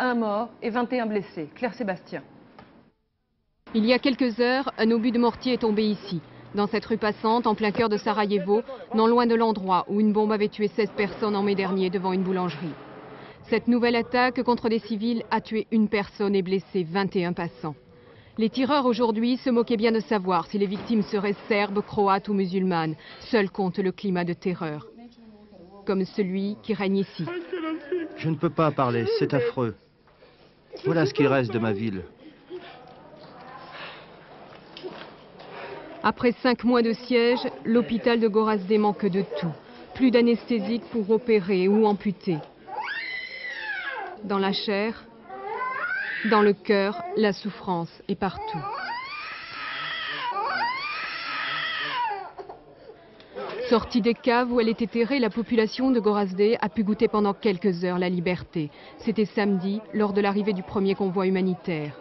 1 mort et 21 blessés. Claire Sébastien. Il y a quelques heures, un obus de mortier est tombé ici, dans cette rue passante, en plein cœur de Sarajevo, non loin de l'endroit où une bombe avait tué 16 personnes en mai dernier devant une boulangerie. Cette nouvelle attaque contre des civils a tué une personne et blessé 21 passants. Les tireurs aujourd'hui se moquaient bien de savoir si les victimes seraient serbes, croates ou musulmanes. Seul compte le climat de terreur, comme celui qui règne ici. Je ne peux pas parler, c'est affreux. Voilà ce qu'il reste de ma ville. Après 5 mois de siège, l'hôpital de Gorazde manque de tout. Plus d'anesthésiques pour opérer ou amputer. Dans la chair, dans le cœur, la souffrance est partout. Sortie des caves où elle était terrée, la population de Gorazde a pu goûter pendant quelques heures la liberté. C'était samedi, lors de l'arrivée du premier convoi humanitaire.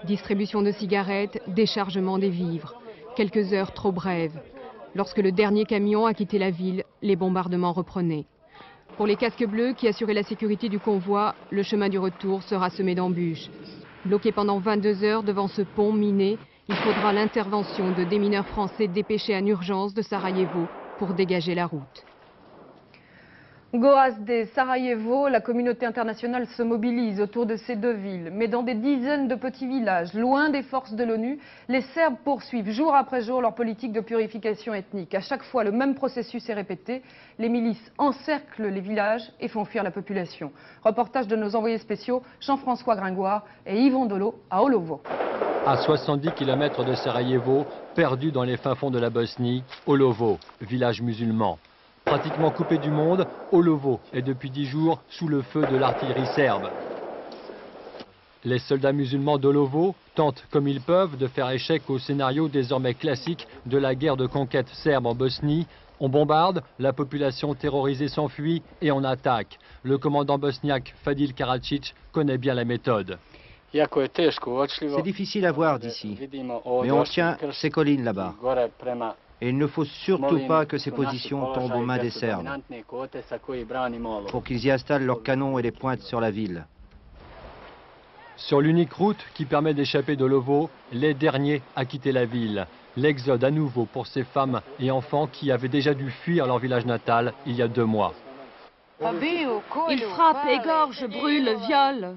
Distribution de cigarettes, déchargement des vivres. Quelques heures trop brèves. Lorsque le dernier camion a quitté la ville, les bombardements reprenaient. Pour les casques bleus qui assuraient la sécurité du convoi, le chemin du retour sera semé d'embûches. Bloqué pendant 22 heures devant ce pont miné, il faudra l'intervention de démineurs français dépêchés en urgence de Sarajevo pour dégager la route. Gorazde, Sarajevo, la communauté internationale se mobilise autour de ces deux villes. Mais dans des dizaines de petits villages, loin des forces de l'ONU, les Serbes poursuivent jour après jour leur politique de purification ethnique. À chaque fois, le même processus est répété. Les milices encerclent les villages et font fuir la population. Reportage de nos envoyés spéciaux Jean-François Gringoire et Yvon Dolo à Olovo. À 70 km de Sarajevo, perdu dans les fins fonds de la Bosnie, Olovo, village musulman. Pratiquement coupé du monde, Olovo est depuis 10 jours sous le feu de l'artillerie serbe. Les soldats musulmans d'Olovo tentent comme ils peuvent de faire échec au scénario désormais classique de la guerre de conquête serbe en Bosnie. On bombarde, la population terrorisée s'enfuit et on attaque. Le commandant bosniaque Fadil Karadzic connaît bien la méthode. C'est difficile à voir d'ici, mais on tient ces collines là-bas. Et il ne faut surtout pas que ces positions tombent aux mains des Serbes, pour qu'ils y installent leurs canons et les pointent sur la ville. Sur l'unique route qui permet d'échapper d'Olovo, les derniers à quitter la ville. L'exode à nouveau pour ces femmes et enfants qui avaient déjà dû fuir leur village natal il y a 2 mois. Ils frappent, égorgent, brûlent, violent.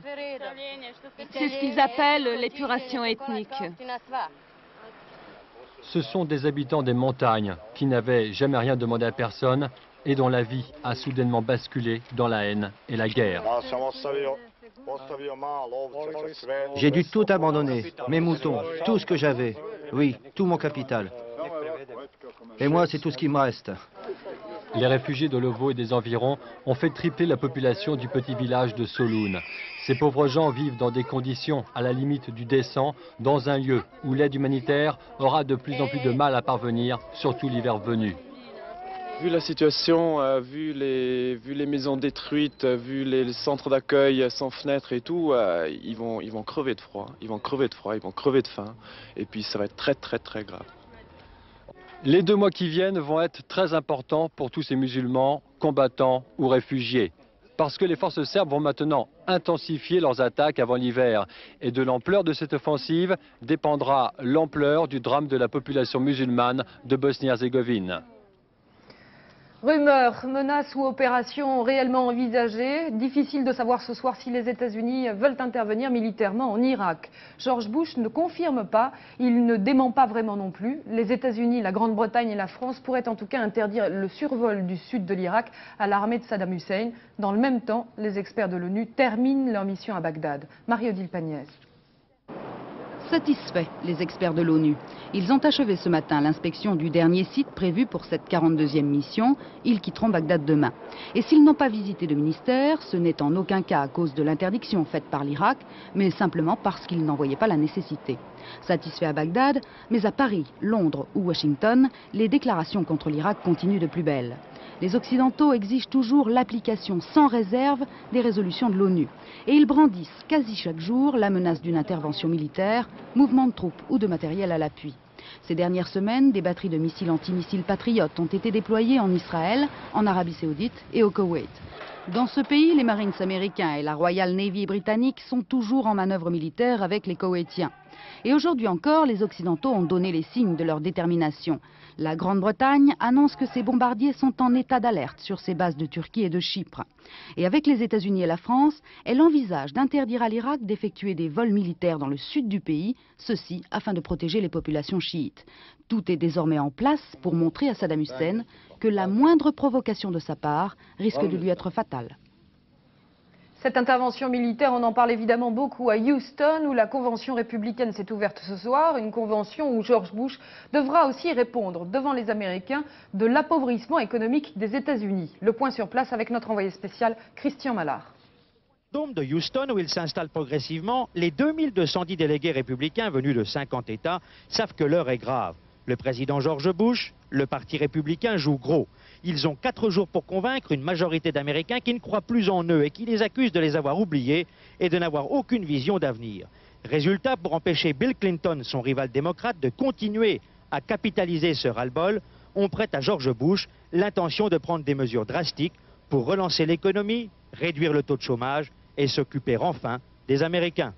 C'est ce qu'ils appellent l'épuration ethnique. Ce sont des habitants des montagnes qui n'avaient jamais rien demandé à personne et dont la vie a soudainement basculé dans la haine et la guerre. J'ai dû tout abandonner, mes moutons, tout ce que j'avais, oui, tout mon capital. Et moi, c'est tout ce qui me reste. Les réfugiés d'Olovo et des environs ont fait tripler la population du petit village de Solun. Ces pauvres gens vivent dans des conditions à la limite du décent, dans un lieu où l'aide humanitaire aura de plus en plus de mal à parvenir, surtout l'hiver venu. Vu la situation, vu les maisons détruites, vu les centres d'accueil sans fenêtres et tout, ils vont crever de froid, ils vont crever de faim, et puis ça va être très très très grave. Les 2 mois qui viennent vont être très importants pour tous ces musulmans, combattants ou réfugiés. Parce que les forces serbes vont maintenant intensifier leurs attaques avant l'hiver. Et de l'ampleur de cette offensive dépendra l'ampleur du drame de la population musulmane de Bosnie-Herzégovine. Rumeurs, menaces ou opérations réellement envisagées. Difficile de savoir ce soir si les États-Unis veulent intervenir militairement en Irak. George Bush ne confirme pas, il ne dément pas vraiment non plus. Les États-Unis, la Grande-Bretagne et la France pourraient en tout cas interdire le survol du sud de l'Irak à l'armée de Saddam Hussein. Dans le même temps, les experts de l'ONU terminent leur mission à Bagdad. Marie-Odile Pagnès. Satisfaits, les experts de l'ONU. Ils ont achevé ce matin l'inspection du dernier site prévu pour cette 42e mission. Ils quitteront Bagdad demain. Et s'ils n'ont pas visité le ministère, ce n'est en aucun cas à cause de l'interdiction faite par l'Irak, mais simplement parce qu'ils n'en voyaient pas la nécessité. Satisfaits à Bagdad, mais à Paris, Londres ou Washington, les déclarations contre l'Irak continuent de plus belle. Les Occidentaux exigent toujours l'application sans réserve des résolutions de l'ONU. Et ils brandissent quasi chaque jour la menace d'une intervention militaire, mouvement de troupes ou de matériel à l'appui. Ces dernières semaines, des batteries de missiles antimissiles patriotes ont été déployées en Israël, en Arabie Saoudite et au Koweït. Dans ce pays, les Marines américains et la Royal Navy britannique sont toujours en manœuvre militaire avec les Koweïtiens. Et aujourd'hui encore, les Occidentaux ont donné les signes de leur détermination. La Grande-Bretagne annonce que ses bombardiers sont en état d'alerte sur ses bases de Turquie et de Chypre. Et avec les États-Unis et la France, elle envisage d'interdire à l'Irak d'effectuer des vols militaires dans le sud du pays, ceci afin de protéger les populations chiites. Tout est désormais en place pour montrer à Saddam Hussein que la moindre provocation de sa part risque de lui être fatale. Cette intervention militaire, on en parle évidemment beaucoup à Houston, où la convention républicaine s'est ouverte ce soir. Une convention où George Bush devra aussi répondre devant les Américains de l'appauvrissement économique des États-Unis. Le point sur place avec notre envoyé spécial, Christian Mallard. Dôme de Houston, où il s'installe progressivement, les 2210 délégués républicains venus de 50 États savent que l'heure est grave. Le président George Bush, le parti républicain joue gros. Ils ont 4 jours pour convaincre une majorité d'Américains qui ne croient plus en eux et qui les accusent de les avoir oubliés et de n'avoir aucune vision d'avenir. Résultat, pour empêcher Bill Clinton, son rival démocrate, de continuer à capitaliser ce ras-le-bol, on prête à George Bush l'intention de prendre des mesures drastiques pour relancer l'économie, réduire le taux de chômage et s'occuper enfin des Américains.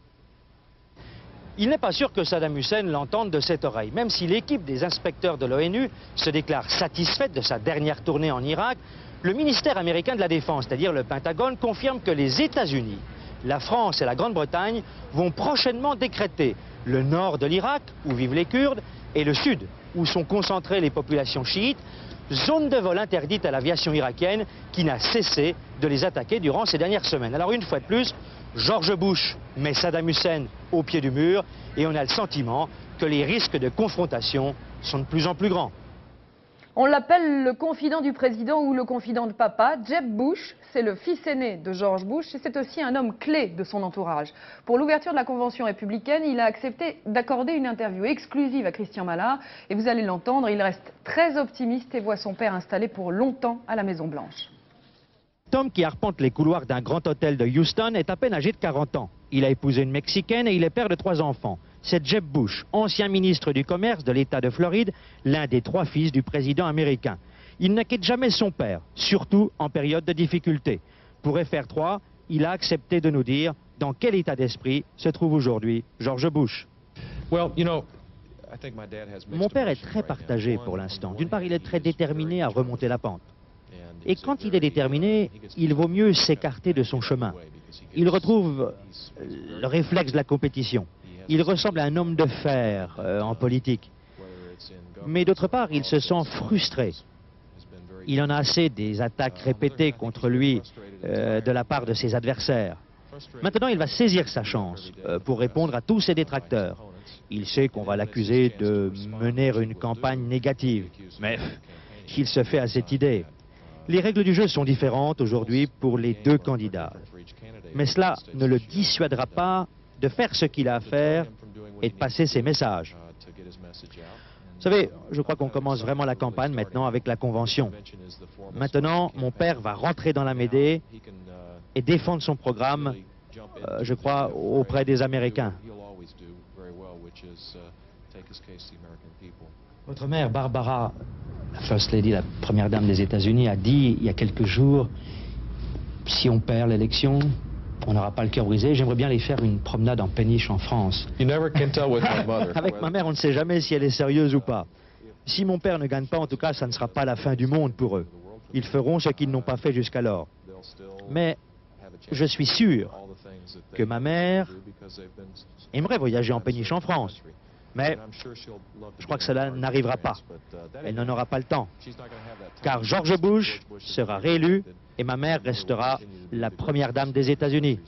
Il n'est pas sûr que Saddam Hussein l'entende de cette oreille. Même si l'équipe des inspecteurs de l'ONU se déclare satisfaite de sa dernière tournée en Irak, le ministère américain de la Défense, c'est-à-dire le Pentagone, confirme que les États-Unis, la France et la Grande-Bretagne vont prochainement décréter le nord de l'Irak, où vivent les Kurdes, et le sud, où sont concentrées les populations chiites, zone de vol interdite à l'aviation irakienne qui n'a cessé de les attaquer durant ces dernières semaines. Alors une fois de plus, George Bush met Saddam Hussein au pied du mur et on a le sentiment que les risques de confrontation sont de plus en plus grands. On l'appelle le confident du président ou le confident de papa. Jeb Bush, c'est le fils aîné de George Bush et c'est aussi un homme clé de son entourage. Pour l'ouverture de la convention républicaine, il a accepté d'accorder une interview exclusive à Christian Mallard. Et vous allez l'entendre, il reste très optimiste et voit son père installé pour longtemps à la Maison-Blanche. Tom, qui arpente les couloirs d'un grand hôtel de Houston, est à peine âgé de 40 ans. Il a épousé une Mexicaine et il est père de 3 enfants. C'est Jeb Bush, ancien ministre du Commerce de l'État de Floride, l'un des 3 fils du président américain. Il ne quitte jamais son père, surtout en période de difficulté. Pour FR3, il a accepté de nous dire dans quel état d'esprit se trouve aujourd'hui George Bush. Mon père est très partagé pour l'instant. D'une part, il est très déterminé à remonter la pente. Et quand il est déterminé, il vaut mieux s'écarter de son chemin. Il retrouve le réflexe de la compétition. Il ressemble à un homme de fer en politique. Mais d'autre part, il se sent frustré. Il en a assez des attaques répétées contre lui de la part de ses adversaires. Maintenant, il va saisir sa chance pour répondre à tous ses détracteurs. Il sait qu'on va l'accuser de mener une campagne négative. Mais il se fait à cette idée. Les règles du jeu sont différentes aujourd'hui pour les 2 candidats. Mais cela ne le dissuadera pas de faire ce qu'il a à faire et de passer ses messages. Vous savez, je crois qu'on commence vraiment la campagne maintenant avec la convention. Maintenant, mon père va rentrer dans la mêlée et défendre son programme, je crois, auprès des Américains. Votre mère, Barbara, la First Lady, la première dame des États-Unis, a dit il y a quelques jours, si on perd l'élection, on n'aura pas le cœur brisé. J'aimerais bien aller faire une promenade en péniche en France. Avec ma mère, on ne sait jamais si elle est sérieuse ou pas. Si mon père ne gagne pas, en tout cas, ça ne sera pas la fin du monde pour eux. Ils feront ce qu'ils n'ont pas fait jusqu'alors. Mais je suis sûr que ma mère aimerait voyager en péniche en France. Mais je crois que cela n'arrivera pas. Elle n'en aura pas le temps. Car George Bush sera réélu et ma mère restera la première dame des États-Unis.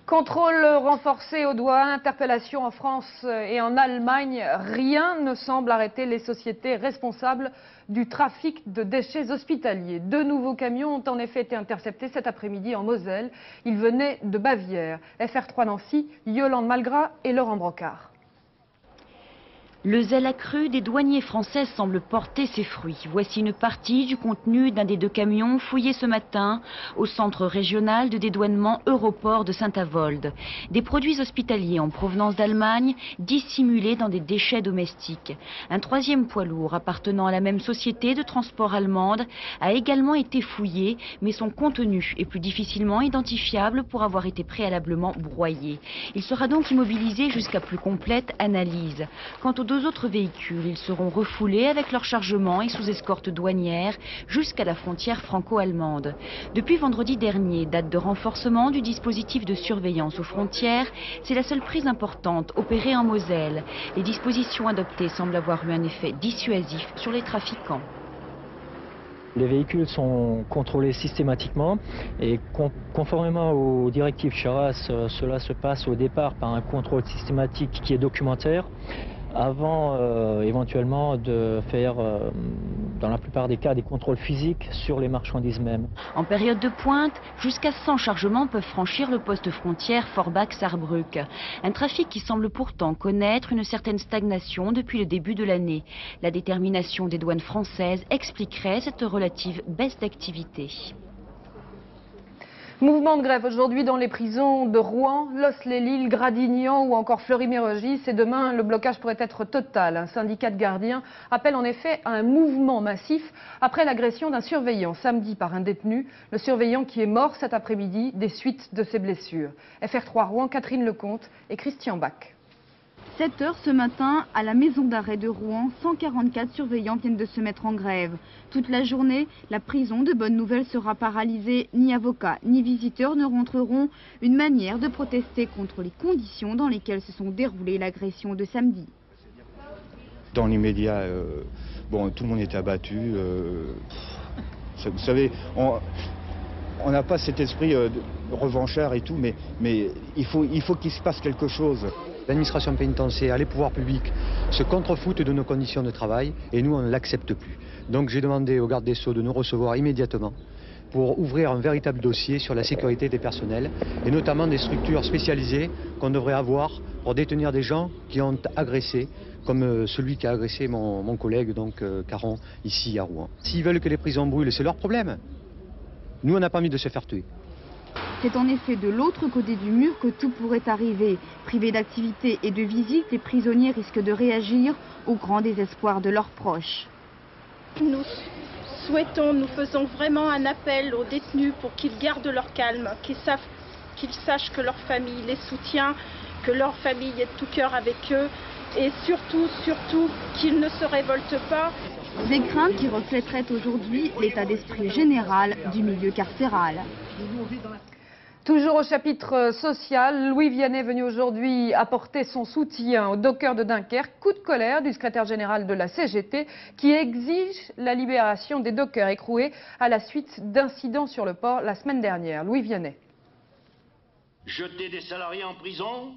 Contrôle renforcé aux douanes, interpellation en France et en Allemagne, rien ne semble arrêter les sociétés responsables du trafic de déchets hospitaliers. 2 nouveaux camions ont en effet été interceptés cet après-midi en Moselle. Ils venaient de Bavière. FR3 Nancy, Yolande Malgras et Laurent Brocard. Le zèle accru des douaniers français semble porter ses fruits. Voici une partie du contenu d'un des 2 camions fouillés ce matin au centre régional de dédouanement Europort de Saint-Avold. Des produits hospitaliers en provenance d'Allemagne dissimulés dans des déchets domestiques. Un 3e poids lourd appartenant à la même société de transport allemande a également été fouillé, mais son contenu est plus difficilement identifiable pour avoir été préalablement broyé. Il sera donc immobilisé jusqu'à plus complète analyse. Quant aux 2 autres véhicules, ils seront refoulés avec leur chargement et sous escorte douanière jusqu'à la frontière franco-allemande. Depuis vendredi dernier, date de renforcement du dispositif de surveillance aux frontières, c'est la seule prise importante opérée en Moselle. Les dispositions adoptées semblent avoir eu un effet dissuasif sur les trafiquants. Les véhicules sont contrôlés systématiquement et conformément aux directives Charras, cela se passe au départ par un contrôle systématique qui est documentaire avant éventuellement de faire, dans la plupart des cas, des contrôles physiques sur les marchandises mêmes. En période de pointe, jusqu'à 100 chargements peuvent franchir le poste frontière Forbach-Saarbrück. Un trafic qui semble pourtant connaître une certaine stagnation depuis le début de l'année. La détermination des douanes françaises expliquerait cette relative baisse d'activité. Mouvement de grève aujourd'hui dans les prisons de Rouen, Los-les-Lilles, Gradignan ou encore Fleury-Mérogis. Et demain, le blocage pourrait être total. Un syndicat de gardiens appelle en effet à un mouvement massif après l'agression d'un surveillant samedi par un détenu. Le surveillant qui est mort cet après-midi des suites de ses blessures. FR3 Rouen, Catherine Lecomte et Christian Bach. 7 h ce matin, à la maison d'arrêt de Rouen, 144 surveillants viennent de se mettre en grève. Toute la journée, la prison de Bonne Nouvelle sera paralysée. Ni avocats ni visiteurs ne rentreront. Une manière de protester contre les conditions dans lesquelles se sont déroulées l'agression de samedi. Dans l'immédiat, tout le monde était abattu. Vous savez, on n'a pas cet esprit revanchard et tout, mais il faut qu'il se passe quelque chose. L'administration pénitentiaire, les pouvoirs publics se contrefoutent de nos conditions de travail et nous, on ne l'accepte plus. Donc j'ai demandé au garde des Sceaux de nous recevoir immédiatement pour ouvrir un véritable dossier sur la sécurité des personnels et notamment des structures spécialisées qu'on devrait avoir pour détenir des gens qui ont agressé, comme celui qui a agressé mon collègue, donc Caron, ici à Rouen. S'ils veulent que les prisons brûlent, c'est leur problème. Nous, on n'a pas envie de se faire tuer. C'est en effet de l'autre côté du mur que tout pourrait arriver. Privés d'activité et de visite, les prisonniers risquent de réagir au grand désespoir de leurs proches. Nous faisons vraiment un appel aux détenus pour qu'ils gardent leur calme, qu'ils sachent que leur famille les soutient, que leur famille est de tout cœur avec eux et surtout qu'ils ne se révoltent pas. Des craintes qui reflèteraient aujourd'hui l'état d'esprit général du milieu carcéral. Toujours au chapitre social, Louis Vianney est venu aujourd'hui apporter son soutien aux dockers de Dunkerque. Coup de colère du secrétaire général de la CGT qui exige la libération des dockers écroués à la suite d'incidents sur le port la semaine dernière. Louis Vianney. Jeter des salariés en prison,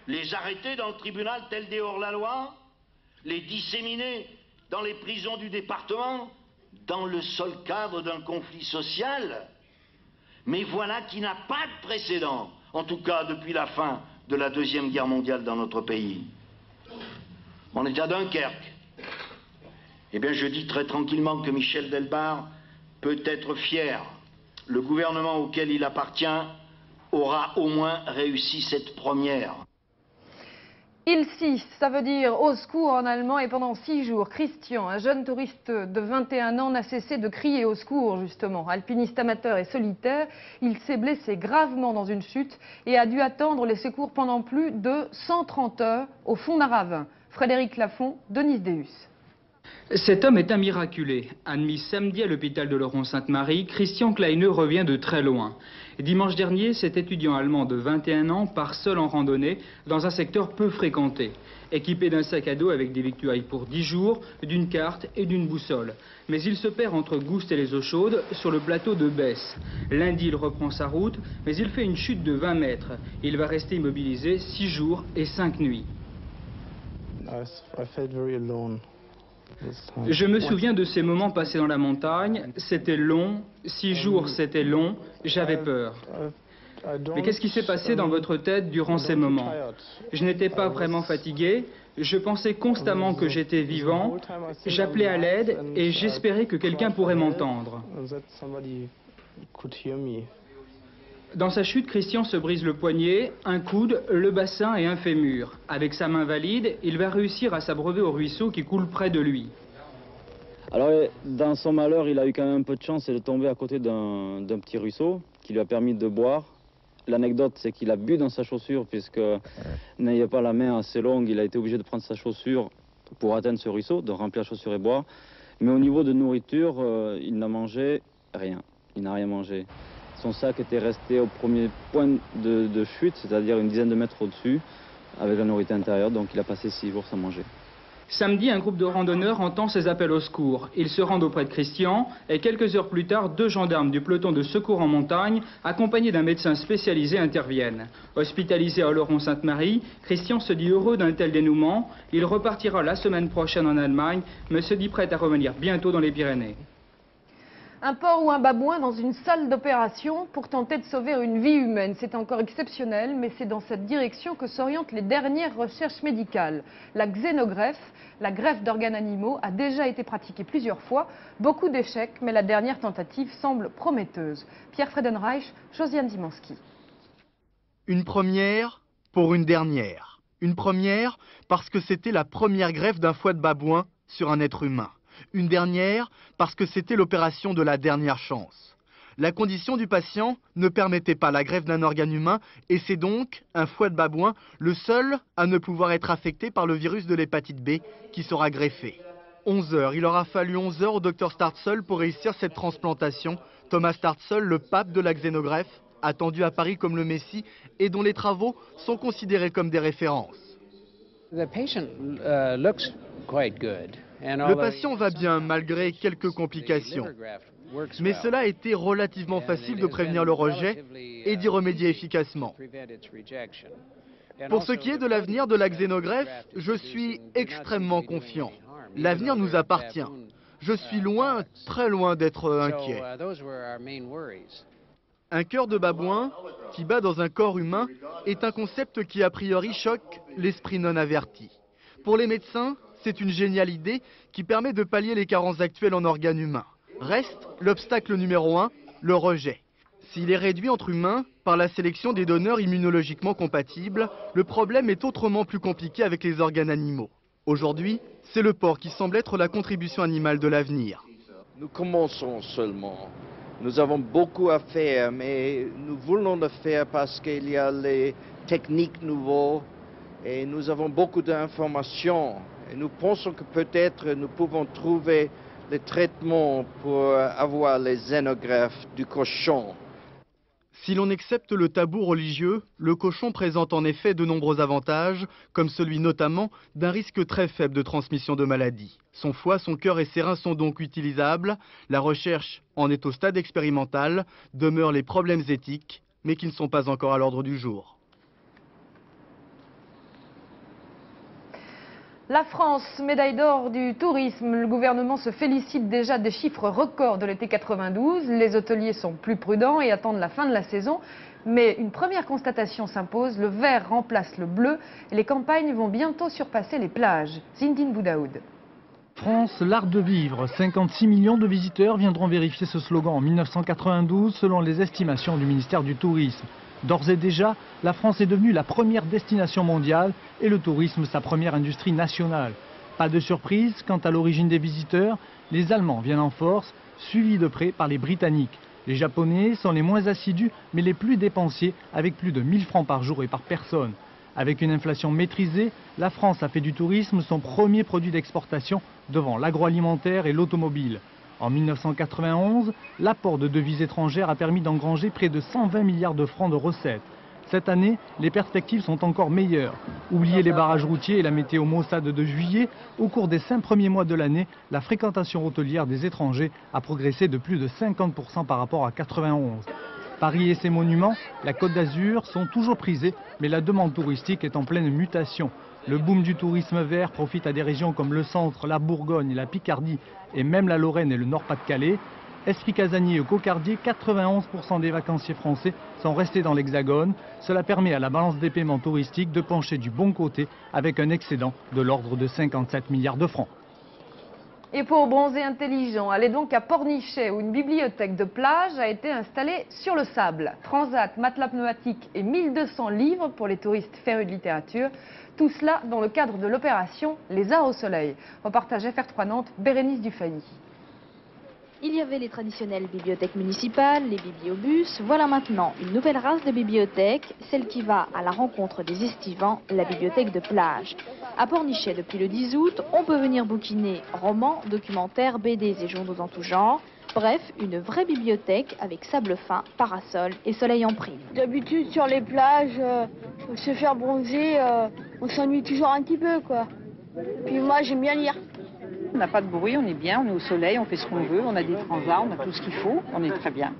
les arrêter dans le tribunal tel des hors-la-loi, les disséminer dans les prisons du département, dans le seul cadre d'un conflit social. Mais voilà qui n'a pas de précédent, en tout cas depuis la fin de la Deuxième Guerre mondiale dans notre pays. On est à Dunkerque. Eh bien, je dis très tranquillement que Michel Delbar peut être fier. Le gouvernement auquel il appartient aura au moins réussi cette première. Ilsi, ça veut dire au secours en allemand, et pendant 6 jours, Christian, un jeune touriste de 21 ans, n'a cessé de crier au secours justement. Alpiniste amateur et solitaire, il s'est blessé gravement dans une chute et a dû attendre les secours pendant plus de 130 heures au fond d'un ravin. Frédéric Lafont, Denise Deus. Cet homme est un miraculé. Admis samedi à l'hôpital de Laurent-Sainte-Marie, Christian Kleineux revient de très loin. Dimanche dernier, cet étudiant allemand de 21 ans part seul en randonnée dans un secteur peu fréquenté. Équipé d'un sac à dos avec des victuailles pour 10 jours, d'une carte et d'une boussole. Mais il se perd entre Goust et les eaux chaudes sur le plateau de Besse. Lundi, il reprend sa route, mais il fait une chute de 20 mètres. Il va rester immobilisé 6 jours et 5 nuits. Je me souviens de ces moments passés dans la montagne. C'était long, 6 jours c'était long, j'avais peur. Mais qu'est-ce qui s'est passé dans votre tête durant ces moments? Je n'étais pas vraiment fatigué, je pensais constamment que j'étais vivant, j'appelais à l'aide et j'espérais que quelqu'un pourrait m'entendre. Dans sa chute, Christian se brise le poignet, un coude, le bassin et un fémur. Avec sa main valide, il va réussir à s'abreuver au ruisseau qui coule près de lui. Alors, dans son malheur, il a eu quand même un peu de chance de tomber à côté d'un petit ruisseau qui lui a permis de boire. L'anecdote, c'est qu'il a bu dans sa chaussure, puisque n'ayant pas la main assez longue, il a été obligé de prendre sa chaussure pour atteindre ce ruisseau, de remplir la chaussure et boire. Mais au niveau de nourriture, il n'a mangé rien. Il n'a rien mangé. Son sac était resté au premier point de chute, c'est-à-dire une dizaine de mètres au-dessus, avec la nourriture intérieure, donc il a passé 6 jours sans manger. Samedi, un groupe de randonneurs entend ces appels au secours. Ils se rendent auprès de Christian et quelques heures plus tard, 2 gendarmes du peloton de secours en montagne, accompagnés d'un médecin spécialisé, interviennent. Hospitalisé à Oloron-Sainte-Marie, Christian se dit heureux d'un tel dénouement. Il repartira la semaine prochaine en Allemagne, mais se dit prêt à revenir bientôt dans les Pyrénées. Un porc ou un babouin dans une salle d'opération pour tenter de sauver une vie humaine. C'est encore exceptionnel, mais c'est dans cette direction que s'orientent les dernières recherches médicales. La xénogreffe, la greffe d'organes animaux, a déjà été pratiquée plusieurs fois. Beaucoup d'échecs, mais la dernière tentative semble prometteuse. Pierre Fredenreich, Josiane Zimanski. Une première pour une dernière. Une première parce que c'était la première greffe d'un foie de babouin sur un être humain. Une dernière parce que c'était l'opération de la dernière chance. La condition du patient ne permettait pas la greffe d'un organe humain et c'est donc un foie de babouin le seul à ne pouvoir être affecté par le virus de l'hépatite B qui sera greffé. 11 heures, il aura fallu 11 heures au docteur Startzel pour réussir cette transplantation. Thomas Startzel, le pape de la xénogreffe, attendu à Paris comme le Messie et dont les travaux sont considérés comme des références. Le patient va bien malgré quelques complications, mais cela a été relativement facile de prévenir le rejet et d'y remédier efficacement. Pour ce qui est de l'avenir de la xénogreffe, je suis extrêmement confiant. L'avenir nous appartient. Je suis loin, très loin d'être inquiet. Un cœur de babouin qui bat dans un corps humain est un concept qui a priori choque l'esprit non averti. Pour les médecins, c'est une géniale idée qui permet de pallier les carences actuelles en organes humains. Reste l'obstacle numéro 1, le rejet. S'il est réduit entre humains par la sélection des donneurs immunologiquement compatibles, le problème est autrement plus compliqué avec les organes animaux. Aujourd'hui, c'est le porc qui semble être la contribution animale de l'avenir. Nous commençons seulement. Nous avons beaucoup à faire, mais nous voulons le faire parce qu'il y a les techniques nouvelles et nous avons beaucoup d'informations. Et nous pensons que peut-être nous pouvons trouver les traitements pour avoir les xénogreffes du cochon. Si l'on accepte le tabou religieux, le cochon présente en effet de nombreux avantages, comme celui notamment d'un risque très faible de transmission de maladies. Son foie, son cœur et ses reins sont donc utilisables. La recherche en est au stade expérimental. Demeurent les problèmes éthiques, mais qui ne sont pas encore à l'ordre du jour. La France, médaille d'or du tourisme. Le gouvernement se félicite déjà des chiffres records de l'été 92. Les hôteliers sont plus prudents et attendent la fin de la saison. Mais une première constatation s'impose, le vert remplace le bleu et les campagnes vont bientôt surpasser les plages. Zindine Boudaoud. France, l'art de vivre. 56 millions de visiteurs viendront vérifier ce slogan en 1992 selon les estimations du ministère du Tourisme. D'ores et déjà, la France est devenue la première destination mondiale et le tourisme sa première industrie nationale. Pas de surprise quant à l'origine des visiteurs, les Allemands viennent en force, suivis de près par les Britanniques. Les Japonais sont les moins assidus mais les plus dépensiers avec plus de 1000 francs par jour et par personne. Avec une inflation maîtrisée, la France a fait du tourisme son premier produit d'exportation devant l'agroalimentaire et l'automobile. En 1991, l'apport de devises étrangères a permis d'engranger près de 120 milliards de francs de recettes. Cette année, les perspectives sont encore meilleures. Oubliez les barrages routiers et la météo maussade de juillet, au cours des 5 premiers mois de l'année, la fréquentation hôtelière des étrangers a progressé de plus de 50% par rapport à 91. Paris et ses monuments, la Côte d'Azur, sont toujours prisés, mais la demande touristique est en pleine mutation. Le boom du tourisme vert profite à des régions comme le centre, la Bourgogne, la Picardie et même la Lorraine et le Nord-Pas-de-Calais. Esprit casanier ou cocardier, 91% des vacanciers français sont restés dans l'Hexagone. Cela permet à la balance des paiements touristiques de pencher du bon côté avec un excédent de l'ordre de 57 milliards de francs. Et pour bronzer intelligent, allez donc à Pornichet où une bibliothèque de plage a été installée sur le sable. Transat, matelas pneumatique et 1200 livres pour les touristes férus de littérature. Tout cela dans le cadre de l'opération Les Arts au Soleil. Reportage FR3 Nantes, Bérénice Dufay. Il y avait les traditionnelles bibliothèques municipales, les bibliobus. Voilà maintenant une nouvelle race de bibliothèque, celle qui va à la rencontre des estivants, la bibliothèque de plage. À Pornichet, depuis le 10 août, on peut venir bouquiner romans, documentaires, BD et journaux en tout genre. Bref, une vraie bibliothèque avec sable fin, parasol et soleil en prime. D'habitude, sur les plages, se faire bronzer, on s'ennuie toujours un petit peu, quoi. Puis moi, j'aime bien lire. On n'a pas de bruit, on est bien, on est au soleil, on fait ce qu'on veut, on a des transats, on a tout ce qu'il faut, on est très bien.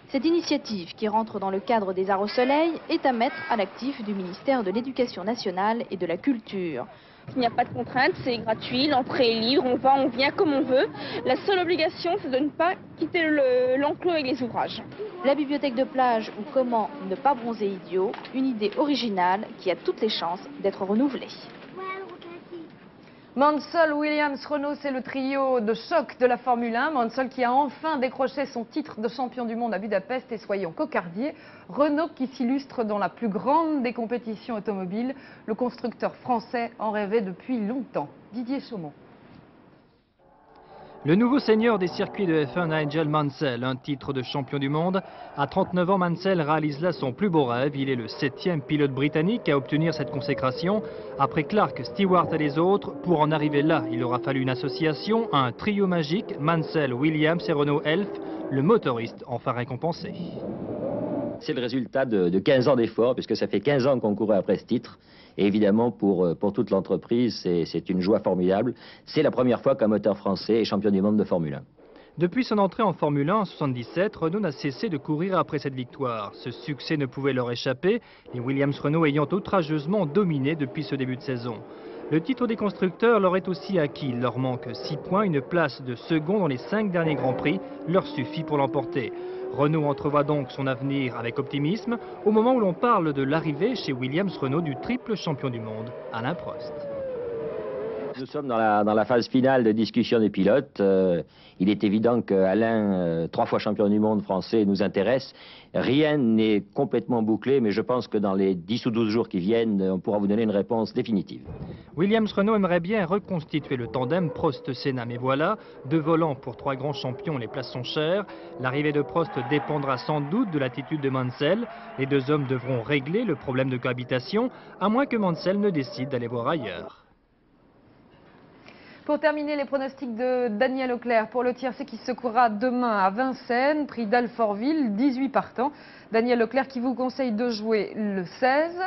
Cette initiative, qui rentre dans le cadre des Arts au Soleil, est à mettre à l'actif du ministère de l'Éducation nationale et de la Culture. Il n'y a pas de contrainte, c'est gratuit, l'entrée est libre, on va, on vient comme on veut. La seule obligation, c'est de ne pas quitter l'enclos avec les ouvrages. La bibliothèque de plage ou comment ne pas bronzer idiot, une idée originale qui a toutes les chances d'être renouvelée. Mansell, Williams, Renault, c'est le trio de choc de la Formule 1. Mansell qui a enfin décroché son titre de champion du monde à Budapest et soyons cocardiers. Renault qui s'illustre dans la plus grande des compétitions automobiles. Le constructeur français en rêvait depuis longtemps. Didier Chaumont. Le nouveau seigneur des circuits de F1, Nigel Mansell, un titre de champion du monde. À 39 ans, Mansell réalise là son plus beau rêve. Il est le 7e pilote britannique à obtenir cette consécration. Après Clark, Stewart et les autres, pour en arriver là, il aura fallu une association, un trio magique, Mansell, Williams et Renault Elf, le motoriste enfin récompensé. C'est le résultat de 15 ans d'efforts, puisque ça fait 15 ans qu'on courait après ce titre. Et évidemment, pour toute l'entreprise, c'est une joie formidable. C'est la première fois qu'un moteur français est champion du monde de Formule 1. Depuis son entrée en Formule 1 en 1977, Renault n'a cessé de courir après cette victoire. Ce succès ne pouvait leur échapper, les Williams-Renault ayant outrageusement dominé depuis ce début de saison. Le titre des constructeurs leur est aussi acquis. Il leur manque 6 points, une place de second dans les 5 derniers Grands Prix leur suffit pour l'emporter. Renault entrevoit donc son avenir avec optimisme au moment où l'on parle de l'arrivée chez Williams-Renault du triple champion du monde, Alain Prost. Nous sommes dans la phase finale de discussion des pilotes. Il est évident qu'Alain, 3 fois champion du monde français, nous intéresse. Rien n'est complètement bouclé, mais je pense que dans les 10 ou 12 jours qui viennent, on pourra vous donner une réponse définitive. Williams-Renault aimerait bien reconstituer le tandem Prost-Senna, mais voilà, 2 volants pour 3 grands champions, les places sont chères. L'arrivée de Prost dépendra sans doute de l'attitude de Mansell. Les 2 hommes devront régler le problème de cohabitation, à moins que Mansell ne décide d'aller voir ailleurs. Pour terminer, les pronostics de Daniel Leclerc pour le tiercé qui se courra demain à Vincennes, prix d'Alfortville, 18 partants. Daniel Leclerc qui vous conseille de jouer le 16,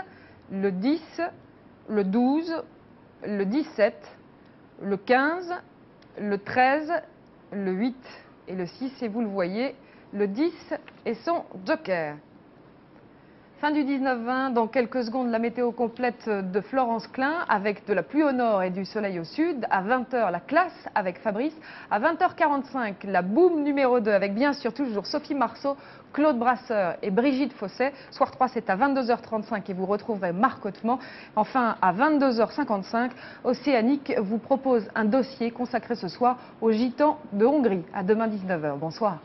le 10, le 12, le 17, le 15, le 13, le 8 et le 6. Et vous le voyez, le 10 est son joker. Fin du 19-20, dans quelques secondes, la météo complète de Florence Klein avec de la pluie au nord et du soleil au sud. À 20h, la classe avec Fabrice. À 20h45, la boum numéro 2 avec bien sûr toujours Sophie Marceau, Claude Brasseur et Brigitte Fosset. Soir 3, c'est à 22h35 et vous retrouverez Marc Hautement. Enfin, à 22h55, Océanique vous propose un dossier consacré ce soir aux Gitans de Hongrie. À demain 19h. Bonsoir.